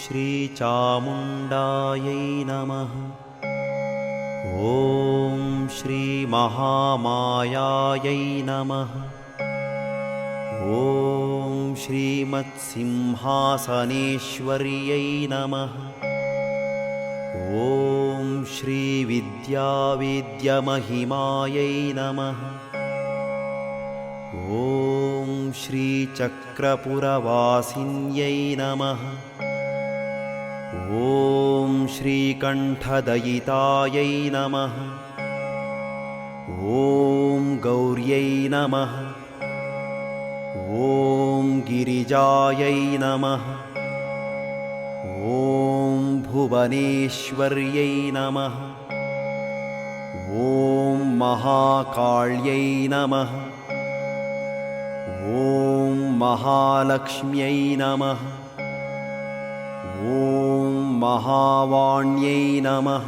श्रीचामुण्डायै नमः। ॐ श्रीमहामायायै नमः। ॐ श्रीमत्सिंहासनेश्वर्यै नमः। ॐ श्रीविद्यावेद्यमहिमायै नमः। ॐ श्रीचक्रपुरवासिन्यै नमः। ॐ श्रीकण्ठदयितायै नमः। ॐ गौर्यै नमः। ॐ गिरिजायै नमः। ॐ भुवनेश्वर्यै नमः। ॐ महाकाल्यै नमः। ॐ महालक्ष्म्यै नमः। ॐ महावाण्यै नमः।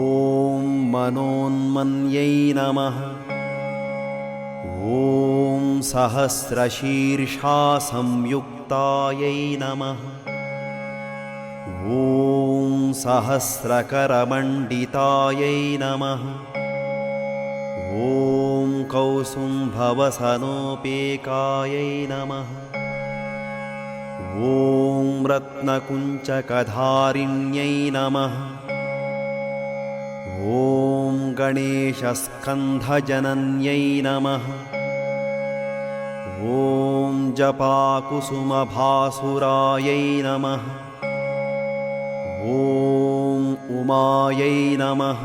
ॐ मनोन्मन्यै नमः। ॐ सहस्रशीर्षा संयुक्तायै नमः। ॐ सहस्रकरमण्डितायै नमः। ॐ कौसुम्भवसनोपेकायै नमः। ॐ रत्नकुञ्चकधारिण्यै नमः। ॐ गणेशस्कन्धजनन्यै नमः। ॐ जपाकुसुमभासुरायै नमः। ॐ उमायै नमः।